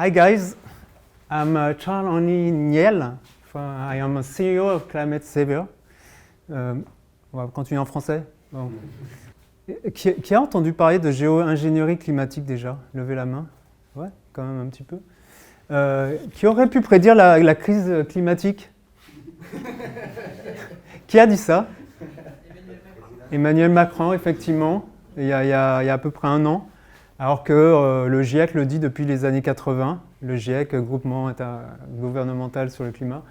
Hi guys, I'm Charles-Henri Niel. I am a CEO of Climate Savior. On va continuer en français. Bon. Qui a entendu parler de géo-ingénierie climatique déjà? Levez la main. Ouais, quand même un petit peu. Qui aurait pu prédire la crise climatique? Qui a dit ça? Emmanuel Macron, effectivement, il y a à peu près un an. Alors que le GIEC le dit depuis les années 80, le GIEC, groupement gouvernemental sur le climat.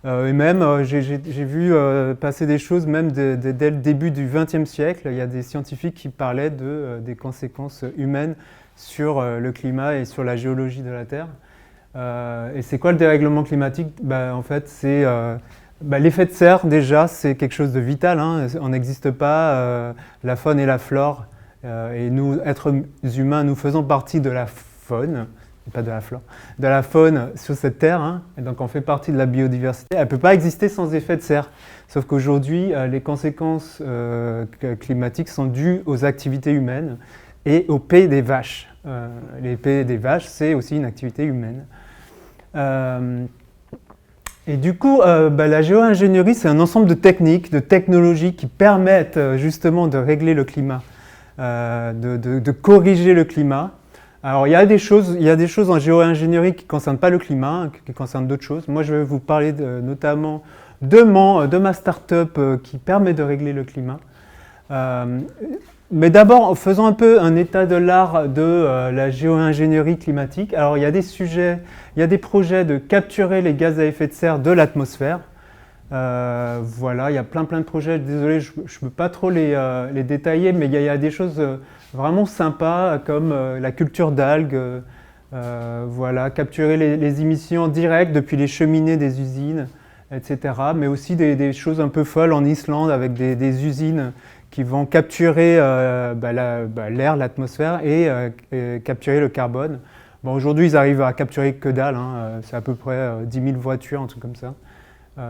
Et même, j'ai vu passer des choses, même dès le début du XXe siècle, il y a des scientifiques qui parlaient des conséquences humaines sur le climat et sur la géologie de la Terre. Et c'est quoi le dérèglement climatique? En fait, c'est l'effet de serre, déjà, c'est quelque chose de vital. Hein. On n'existe pas, la faune et la flore. Et nous, êtres humains, nous faisons partie de la faune, pas de la flore, de la faune sur cette terre, hein, et donc on fait partie de la biodiversité. Elle ne peut pas exister sans effet de serre. Sauf qu'aujourd'hui, les conséquences climatiques sont dues aux activités humaines et au paix des vaches. Les paix des vaches, c'est aussi une activité humaine. Et du coup, la géo-ingénierie, c'est un ensemble de techniques, de technologies qui permettent justement de régler le climat. De corriger le climat. Alors il y a des choses en géo-ingénierie qui ne concernent pas le climat, qui concernent d'autres choses. Moi je vais vous parler notamment de ma start-up qui permet de régler le climat. Mais d'abord, faisons un peu un état de l'art de la géo-ingénierie climatique. Alors il y a des projets de capturer les gaz à effet de serre de l'atmosphère. Voilà, il y a plein de projets. Désolé, je ne peux pas trop les détailler, mais il y a des choses vraiment sympas comme la culture d'algues, voilà, capturer les émissions directes depuis les cheminées des usines, etc. Mais aussi des choses un peu folles en Islande avec des usines qui vont capturer l'air, l'atmosphère et capturer le carbone. Bon, aujourd'hui, ils arrivent à capturer que dalle, hein, c'est à peu près 10 000 voitures, un truc comme ça.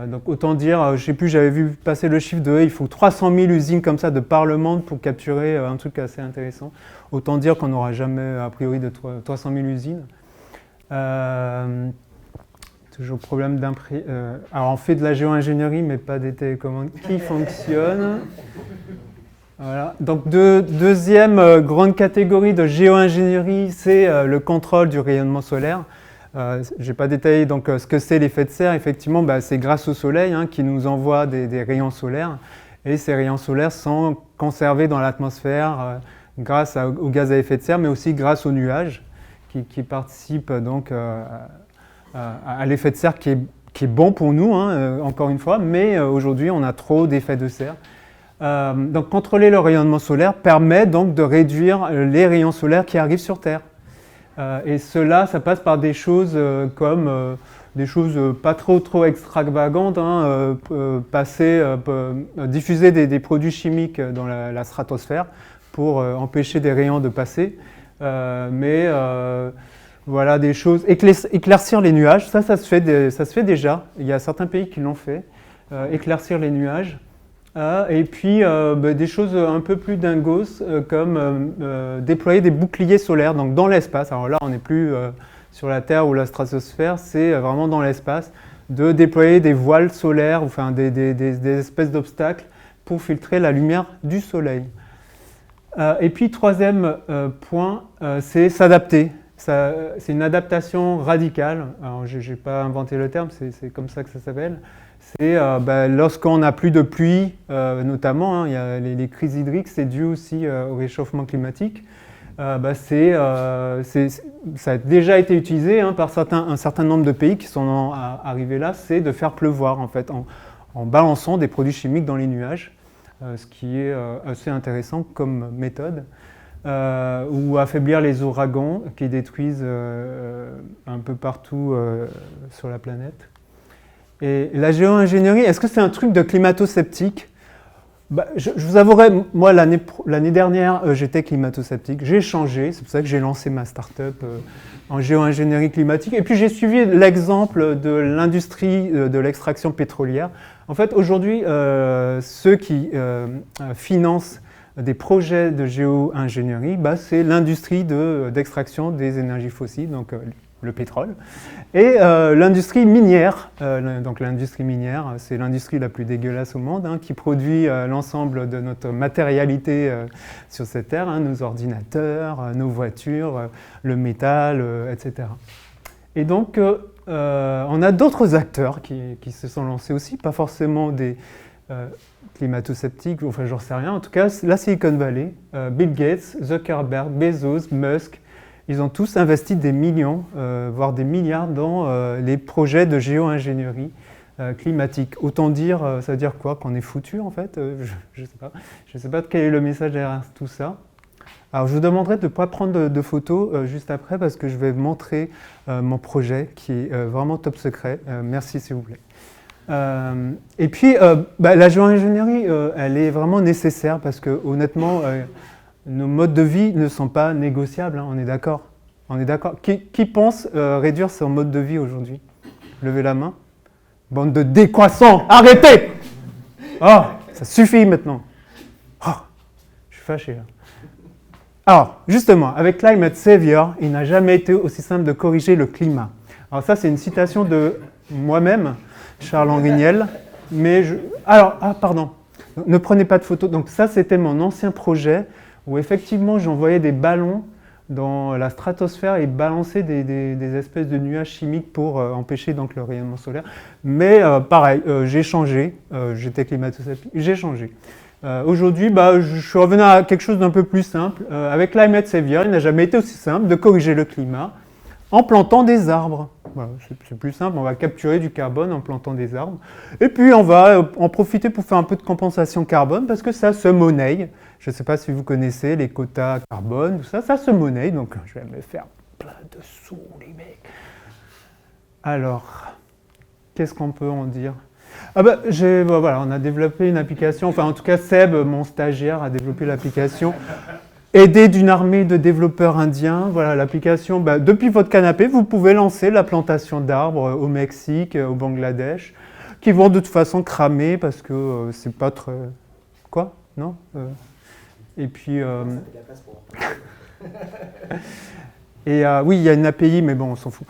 Donc autant dire, je ne sais plus, j'avais vu passer le chiffre il faut 300 000 usines comme ça de par le monde pour capturer un truc assez intéressant. Autant dire qu'on n'aura jamais a priori de 300 000 usines. Toujours problème d'imprimé. Alors on fait de la géo-ingénierie mais pas des télécommandes qui fonctionnent. Voilà. Donc deuxième grande catégorie de géo-ingénierie, c'est le contrôle du rayonnement solaire. Je n'ai pas détaillé donc, ce que c'est l'effet de serre. Effectivement, c'est grâce au soleil qui nous envoie des rayons solaires. Et ces rayons solaires sont conservés dans l'atmosphère grâce au gaz à effet de serre, mais aussi grâce aux nuages qui participent donc à l'effet de serre qui est bon pour nous, encore une fois. Mais aujourd'hui, on a trop d'effets de serre. Donc contrôler le rayonnement solaire permet donc de réduire les rayons solaires qui arrivent sur Terre. Et cela, ça passe par des choses comme des choses pas trop extravagantes, diffuser des produits chimiques dans la stratosphère pour empêcher des rayons de passer. Voilà des choses. Éclaircir les nuages, ça se fait déjà. Il y a certains pays qui l'ont fait. Éclaircir les nuages. Et puis des choses un peu plus dingos comme déployer des boucliers solaires donc dans l'espace. Alors là on n'est plus sur la Terre ou la stratosphère, c'est vraiment dans l'espace, de déployer des voiles solaires, enfin des espèces d'obstacles pour filtrer la lumière du soleil. Et puis troisième point, c'est s'adapter. C'est une adaptation radicale. Alors je n'ai pas inventé le terme, c'est comme ça que ça s'appelle. C'est lorsqu'on n'a plus de pluie, notamment, il y a les crises hydriques, c'est dû aussi au réchauffement climatique. Ça a déjà été utilisé par un certain nombre de pays qui sont arrivés là, c'est de faire pleuvoir en fait, en balançant des produits chimiques dans les nuages, ce qui est assez intéressant comme méthode. Ou affaiblir les ouragans qui détruisent un peu partout sur la planète. Et la géo-ingénierie, est-ce que c'est un truc de climato-sceptique? Je vous avouerai, moi l'année dernière, j'étais climato-sceptique. J'ai changé, c'est pour ça que j'ai lancé ma start-up en géo-ingénierie climatique. Et puis j'ai suivi l'exemple de l'industrie de l'extraction pétrolière. En fait, aujourd'hui, ceux qui financent des projets de géo-ingénierie, c'est l'industrie d'extraction des énergies fossiles, donc le pétrole, et l'industrie minière. Donc l'industrie minière, c'est l'industrie la plus dégueulasse au monde, hein, qui produit l'ensemble de notre matérialité sur cette terre, hein, nos ordinateurs, nos voitures, le métal, etc. Et donc, on a d'autres acteurs qui se sont lancés aussi, pas forcément des climato-sceptiques, enfin j'en sais rien. En tout cas, la Silicon Valley, Bill Gates, Zuckerberg, Bezos, Musk, ils ont tous investi des millions, voire des milliards dans les projets de géo-ingénierie climatique. Autant dire, ça veut dire quoi? Qu'on est foutu en fait? Je ne sais pas. Je ne sais pas quel est le message derrière tout ça. Alors je vous demanderai de ne pas prendre de photos juste après parce que je vais montrer mon projet qui est vraiment top secret. Merci s'il vous plaît. Et puis la géo-ingénierie, elle est vraiment nécessaire parce que honnêtement, nos modes de vie ne sont pas négociables, hein, on est d'accord. On est d'accord. Qui pense réduire son mode de vie aujourd'hui? Levez la main. Bande de décroissants, arrêtez! Oh, ça suffit maintenant. Oh, je suis fâché là. Alors, justement, avec Climate Savior, il n'a jamais été aussi simple de corriger le climat. Alors ça, c'est une citation de moi-même, Charles-Henri Niel. Mais pardon, ne prenez pas de photos. Donc ça, c'était mon ancien projet où effectivement, j'envoyais des ballons dans la stratosphère et balançais des espèces de nuages chimiques pour empêcher donc le rayonnement solaire. Mais pareil, j'ai changé. J'étais climato-sceptique, j'ai changé. Aujourd'hui, je suis revenu à quelque chose d'un peu plus simple. Avec Climate Savior, il n'a jamais été aussi simple de corriger le climat en plantant des arbres. Voilà, c'est plus simple, on va capturer du carbone en plantant des arbres. Et puis on va en profiter pour faire un peu de compensation carbone parce que ça se monnaie. Je ne sais pas si vous connaissez les quotas carbone, tout ça, ça se monnaie. Donc je vais me faire plein de sous, les mecs. Alors, qu'est-ce qu'on peut en dire? Voilà, on a développé une application, enfin en tout cas Seb, mon stagiaire, a développé l'application, aidé d'une armée de développeurs indiens. Voilà, l'application, depuis votre canapé, vous pouvez lancer la plantation d'arbres au Mexique, au Bangladesh, qui vont de toute façon cramer parce que c'est pas très... Quoi? Non Et puis... Et oui, il y a une API, mais bon, on s'en fout.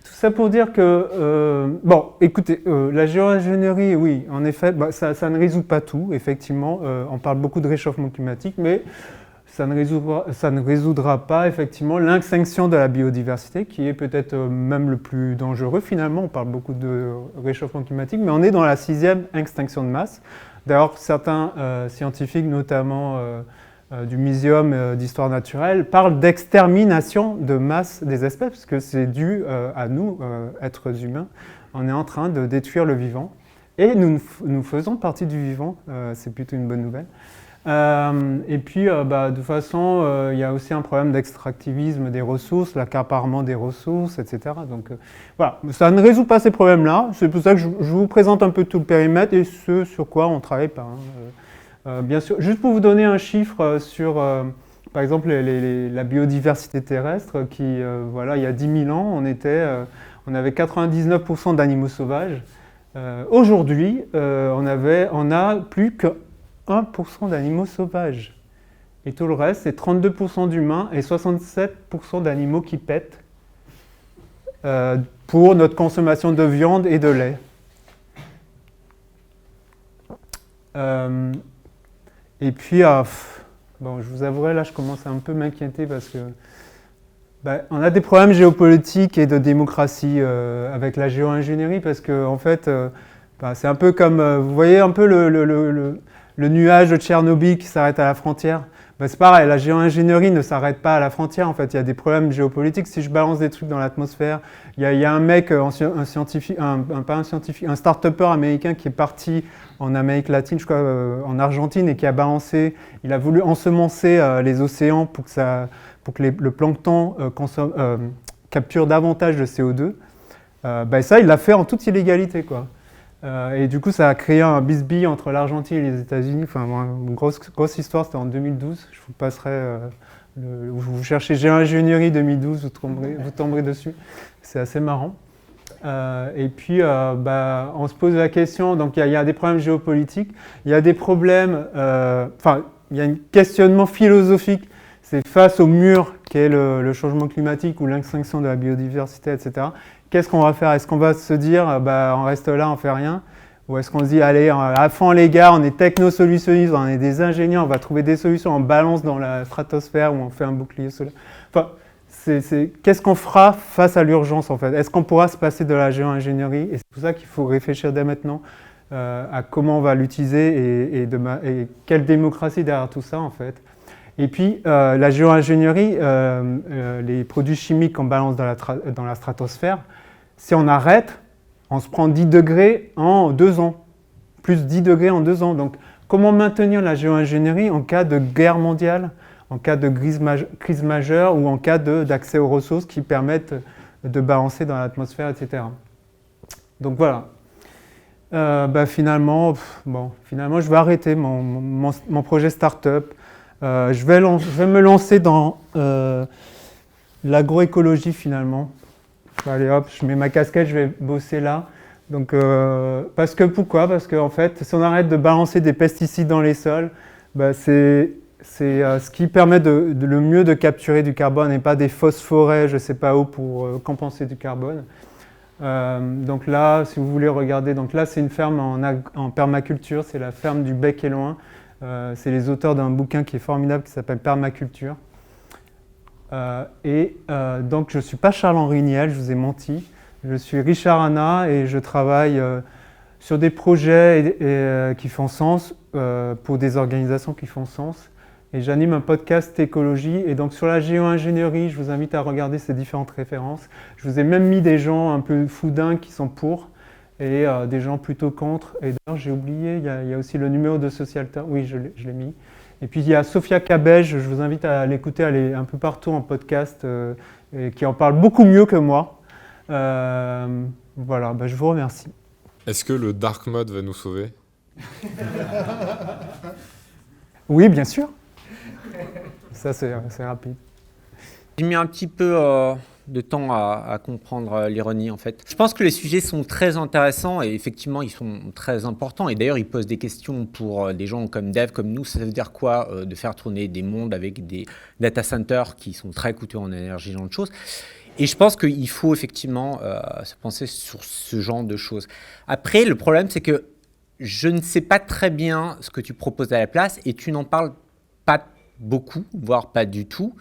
Ça pour dire que, écoutez, la géo-ingénierie, oui, en effet, ça ne résout pas tout, effectivement. On parle beaucoup de réchauffement climatique, mais ça ne résoudra pas, effectivement, l'extinction de la biodiversité, qui est peut-être même le plus dangereux, finalement. On parle beaucoup de réchauffement climatique, mais on est dans la 6e extinction de masse. D'ailleurs, certains scientifiques, notamment... du Muséum d'histoire naturelle, parle d'extermination de masse des espèces, parce que c'est dû à nous, êtres humains. On est en train de détruire le vivant, et nous faisons partie du vivant, c'est plutôt une bonne nouvelle. Et puis, de toute façon, il y a aussi un problème d'extractivisme des ressources, l'accaparement des ressources, etc. Donc voilà, ça ne résout pas ces problèmes-là, c'est pour ça que je vous présente un peu tout le périmètre et ce sur quoi on travaille pas. Bien sûr, juste pour vous donner un chiffre sur, par exemple, la biodiversité terrestre, voilà, il y a 10 000 ans, on avait 99% d'animaux sauvages. Aujourd'hui, on a plus que 1% d'animaux sauvages. Et tout le reste, c'est 32% d'humains et 67% d'animaux qui pètent pour notre consommation de viande et de lait. Et puis, je vous avouerai, là, je commence à un peu m'inquiéter parce que on a des problèmes géopolitiques et de démocratie avec la géo-ingénierie parce que, en fait, c'est un peu comme, vous voyez un peu le nuage de Tchernobyl qui s'arrête à la frontière. C'est pareil, la géo-ingénierie ne s'arrête pas à la frontière, en fait, il y a des problèmes géopolitiques. Si je balance des trucs dans l'atmosphère, il y a un mec, un scientifique, pas un scientifique, un start-upper américain qui est parti en Amérique latine, je crois, en Argentine, et qui a balancé, il a voulu ensemencer les océans pour que le plancton capture davantage de CO2. Ça, il l'a fait en toute illégalité, quoi. Et du coup, ça a créé un bisbille entre l'Argentine et les États-Unis. Enfin, une grosse histoire, c'était en 2012. Je vous passerai, vous cherchez géo-ingénierie 2012, vous tomberez dessus. C'est assez marrant. Et puis, on se pose la question, donc il y a des problèmes géopolitiques, il y a des problèmes, il y a un questionnement philosophique, c'est face au mur qui est le changement climatique ou l'extinction de la biodiversité, etc. Qu'est-ce qu'on va faire? Est-ce qu'on va se dire, on reste là, on fait rien? Ou est-ce qu'on se dit, allez, à fond les gars, on est technosolutionnistes, on est des ingénieurs, on va trouver des solutions, on balance dans la stratosphère ou on fait un bouclier solaire. Enfin, qu'est-ce qu'on fera face à l'urgence en fait? Est-ce qu'on pourra se passer de la géo-ingénierie? Et c'est pour ça qu'il faut réfléchir dès maintenant à comment on va l'utiliser et quelle démocratie derrière tout ça en fait. Et puis la géo-ingénierie, les produits chimiques qu'on balance dans la stratosphère, si on arrête, on se prend 10 degrés en 2 ans, plus 10 degrés en 2 ans. Donc comment maintenir la géo-ingénierie en cas de guerre mondiale, en cas de crise majeure ou en cas d'accès aux ressources qui permettent de balancer dans l'atmosphère, etc. Donc voilà. Finalement, je vais arrêter mon projet start-up. Je vais me lancer dans l'agroécologie finalement. Allez hop, je mets ma casquette, je vais bosser là. Donc, pourquoi? Parce qu'en fait, si on arrête de balancer des pesticides dans les sols, c'est ce qui permet le mieux de capturer du carbone et pas des phosphorets, je ne sais pas où, pour compenser du carbone. Donc là, si vous voulez regarder, donc là c'est une ferme en permaculture, c'est la ferme du Bec et Loin. C'est les auteurs d'un bouquin qui est formidable qui s'appelle Permaculture. Donc je ne suis pas Charles-Henri Niel, je vous ai menti. Je suis Richard Hanna et je travaille sur des projets qui font sens pour des organisations qui font sens. Et j'anime un podcast écologie. Et donc sur la géo-ingénierie, je vous invite à regarder ces différentes références. Je vous ai même mis des gens un peu foudins qui sont pour et des gens plutôt contre. Et d'ailleurs, j'ai oublié, il y a aussi le numéro de Social Term. Oui, je l'ai mis. Et puis il y a Sophia Cabej, je vous invite à l'écouter, elle est un peu partout en podcast, et qui en parle beaucoup mieux que moi. Voilà, je vous remercie. Est-ce que le dark mode va nous sauver? Oui, bien sûr. Ça, c'est rapide. J'ai mis un petit peu de temps à comprendre l'ironie, en fait. Je pense que les sujets sont très intéressants et effectivement, ils sont très importants. Et d'ailleurs, ils posent des questions pour des gens comme Dev, comme nous. Ça veut dire quoi de faire tourner des mondes avec des data centers qui sont très coûteux en énergie, ce genre de choses. Et je pense qu'il faut effectivement se penser sur ce genre de choses. Après, le problème, c'est que je ne sais pas très bien ce que tu proposes à la place et tu n'en parles pas beaucoup, voire pas du tout.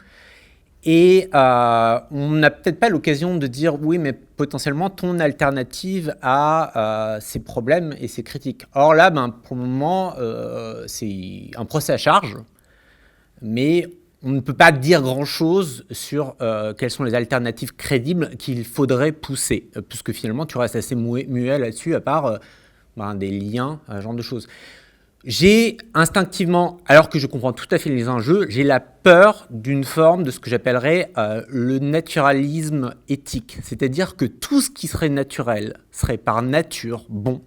Et on n'a peut-être pas l'occasion de dire oui, mais potentiellement ton alternative à ces problèmes et ces critiques. Or là, pour le moment, c'est un procès à charge, mais on ne peut pas dire grand-chose sur quelles sont les alternatives crédibles qu'il faudrait pousser, puisque finalement tu restes assez muet là-dessus, à part des liens, ce genre de choses. J'ai instinctivement, alors que je comprends tout à fait les enjeux, j'ai la peur d'une forme de ce que j'appellerais le naturalisme éthique. C'est-à-dire que tout ce qui serait naturel serait par nature bon.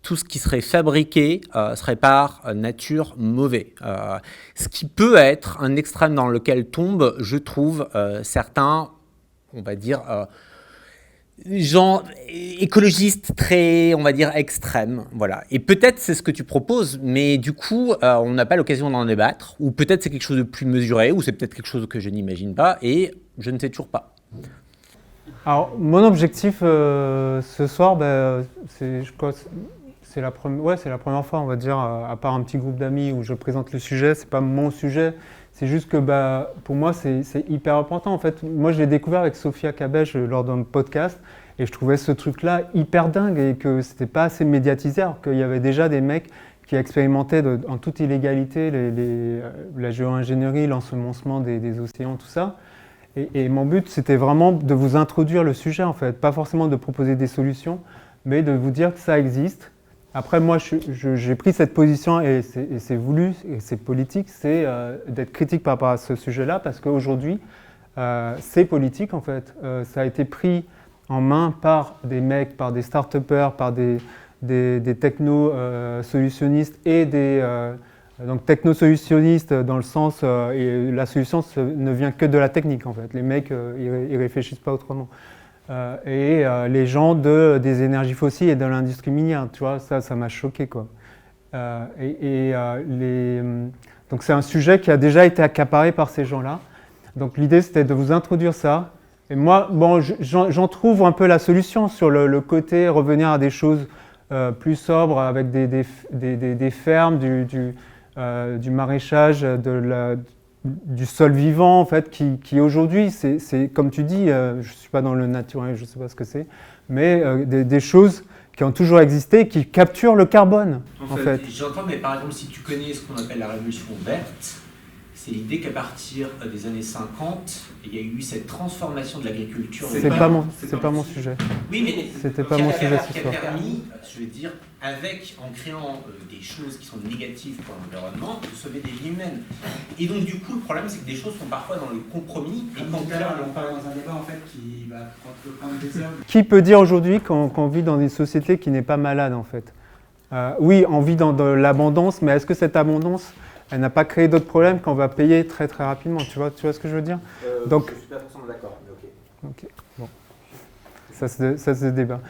Tout ce qui serait fabriqué serait par nature mauvais. Ce qui peut être un extrême dans lequel tombent, je trouve, certains, on va dire, gens écologistes très, on va dire, extrêmes, voilà. Et peut-être c'est ce que tu proposes, mais du coup, on n'a pas l'occasion d'en débattre, ou peut-être c'est quelque chose de plus mesuré, ou c'est peut-être quelque chose que je n'imagine pas, et je ne sais toujours pas. Alors, mon objectif ce soir, c'est la première fois, on va dire, à part un petit groupe d'amis où je présente le sujet, c'est pas mon sujet. C'est juste que pour moi, c'est hyper important. En fait, moi, je l'ai découvert avec Sophia Cabej lors d'un podcast et je trouvais ce truc-là hyper dingue et que c'était pas assez médiatisé, alors qu'il y avait déjà des mecs qui expérimentaient en toute illégalité la géo-ingénierie, l'ensemencement des océans, tout ça. Et mon but, c'était vraiment de vous introduire le sujet, en fait. Pas forcément de proposer des solutions, mais de vous dire que ça existe. Après, moi, j'ai pris cette position et c'est voulu, et c'est politique, c'est d'être critique par rapport à ce sujet-là, parce qu'aujourd'hui, c'est politique, en fait. Ça a été pris en main par des mecs, par des start-upers, par des techno-solutionnistes et donc techno-solutionnistes dans le sens, et la solution ne vient que de la technique, en fait. Les mecs, ils réfléchissent pas autrement. Les gens des énergies fossiles et de l'industrie minière, tu vois, ça m'a choqué, quoi. Donc c'est un sujet qui a déjà été accaparé par ces gens-là. Donc l'idée, c'était de vous introduire ça. Et moi, bon, j'en trouve un peu la solution sur le côté revenir à des choses plus sobres avec des fermes, du maraîchage, du sol vivant, en fait, qui aujourd'hui, c'est comme tu dis, je ne suis pas dans le naturel, je ne sais pas ce que c'est, mais des choses qui ont toujours existé, qui capturent le carbone, en fait. J'entends, mais par exemple, si tu connais ce qu'on appelle la révolution verte, c'est l'idée qu'à partir des années 50, il y a eu cette transformation de l'agriculture. C'est pas mon sujet. Oui, mais c'était pas mon sujet ce qui a soir. permis, je veux dire, en créant des choses qui sont négatives pour l'environnement, de sauver des vies humaines. Et donc, du coup, le problème, c'est que des choses sont parfois dans le compromis. Et quand on parle dans un débat en fait qui va prendre des heures. Qui peut dire aujourd'hui qu'on vit dans une société qui n'est pas malade, en fait? Oui, on vit dans de l'abondance, mais est-ce que cette abondance, elle n'a pas créé d'autres problèmes qu'on va payer très très rapidement? Tu vois ce que je veux dire? Donc, je suis pas forcément d'accord, mais ok. Ok, bon. Ça se débat.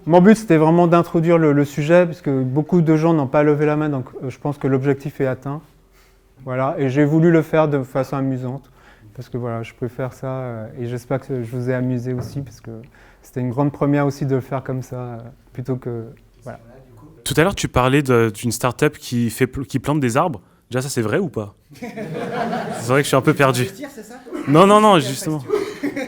Mon but, c'était vraiment d'introduire le sujet, puisque beaucoup de gens n'ont pas levé la main, donc je pense que l'objectif est atteint. Voilà, et j'ai voulu le faire de façon amusante, parce que voilà, je préfère ça, et j'espère que je vous ai amusé aussi, parce que c'était une grande première aussi de le faire comme ça, plutôt que... Voilà. Tout à l'heure, tu parlais d'une start-up qui plante des arbres. Déjà, ça, c'est vrai ou pas? C'est vrai que je suis un peu perdu. Non, justement.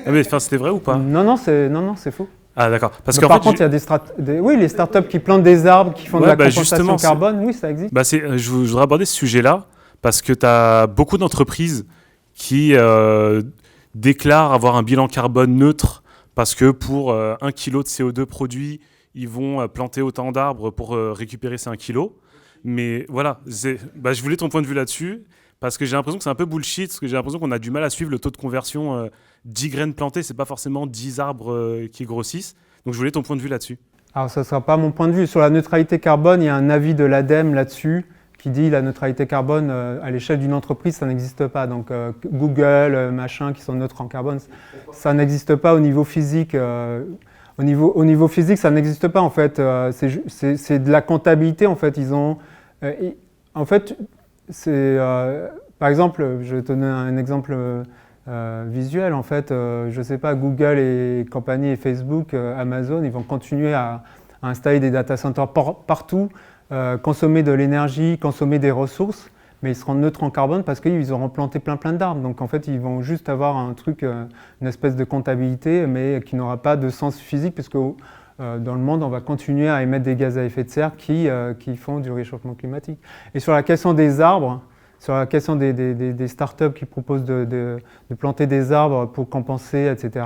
Ah, mais c'était vrai ou pas? Non, c'est faux. Ah, d'accord. Parce par contre, il y a oui, les startups qui plantent des arbres, qui font de la compensation carbone, oui, ça existe. Je voudrais aborder ce sujet-là, parce que tu as beaucoup d'entreprises qui déclarent avoir un bilan carbone neutre, parce que pour 1 kg de CO2 produit, ils vont planter autant d'arbres pour récupérer ces 1 kg. Mais voilà, je voulais ton point de vue là-dessus, parce que j'ai l'impression que c'est un peu bullshit, parce que j'ai l'impression qu'on a du mal à suivre le taux de conversion. 10 graines plantées, c'est pas forcément 10 arbres qui grossissent. Donc je voulais ton point de vue là-dessus. Alors ça ne sera pas mon point de vue. Sur la neutralité carbone, il y a un avis de l'ADEME là-dessus qui dit la neutralité carbone à l'échelle d'une entreprise, ça n'existe pas. Donc Google, machin, qui sont neutres en carbone, ça n'existe pas au niveau physique. Au niveau physique, ça n'existe pas en fait. C'est de la comptabilité en fait. Ils ont, en fait, par exemple, je vais te donner un exemple visuel. En fait, je ne sais pas, Google et compagnie et Facebook, Amazon, ils vont continuer à installer des data centers partout, consommer de l'énergie, consommer des ressources, mais ils seront neutres en carbone parce qu'ils auront planté plein d'arbres. Donc en fait, ils vont juste avoir un truc, une espèce de comptabilité, mais qui n'aura pas de sens physique, puisque dans le monde, on va continuer à émettre des gaz à effet de serre qui font du réchauffement climatique. Et sur la question des arbres, sur la question des startups qui proposent de planter des arbres pour compenser, etc.,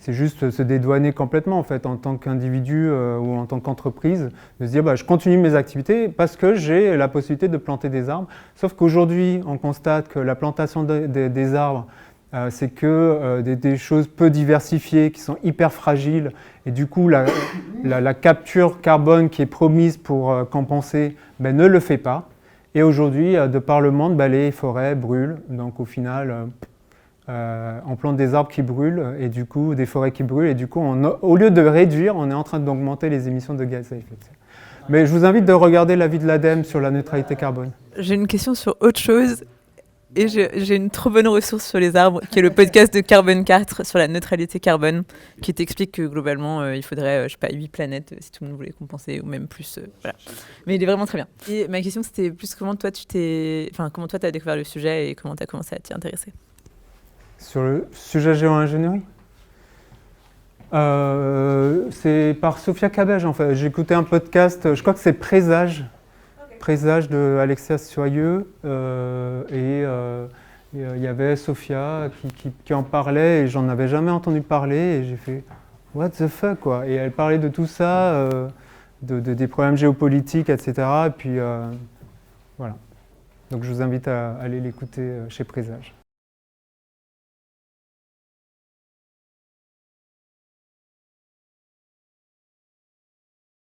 c'est juste se dédouaner complètement en fait, en tant qu'individu ou en tant qu'entreprise, de se dire je continue mes activités parce que j'ai la possibilité de planter des arbres. Sauf qu'aujourd'hui, on constate que la plantation des arbres, c'est que des choses peu diversifiées, qui sont hyper fragiles, et du coup la capture carbone qui est promise pour compenser ne le fait pas. Et aujourd'hui, de par le monde, les forêts brûlent, donc au final... on plante des arbres qui brûlent et du coup des forêts qui brûlent et du coup au lieu de réduire, on est en train d'augmenter les émissions de gaz à effet de serre. Mais je vous invite de regarder l'avis de l'ADEME sur la neutralité carbone. J'ai une question sur autre chose et j'ai une trop bonne ressource sur les arbres qui est le podcast de Carbone 4 sur la neutralité carbone qui t'explique que globalement il faudrait 8 planètes si tout le monde voulait compenser ou même plus. Voilà. Mais il est vraiment très bien. Et ma question c'était plus comment toi t'as découvert le sujet et comment t'as commencé à t'y intéresser. Sur le sujet géo-ingénierie, c'est par Sophia Cabej en fait. J'ai écouté un podcast, je crois que c'est Présage, Présage de Alexia Soyeux, et il y avait Sophia qui en parlait et j'en avais jamais entendu parler et j'ai fait what the fuck quoi. Et elle parlait de tout ça, des problèmes géopolitiques, etc. Et puis voilà. Donc je vous invite à aller l'écouter chez Présage.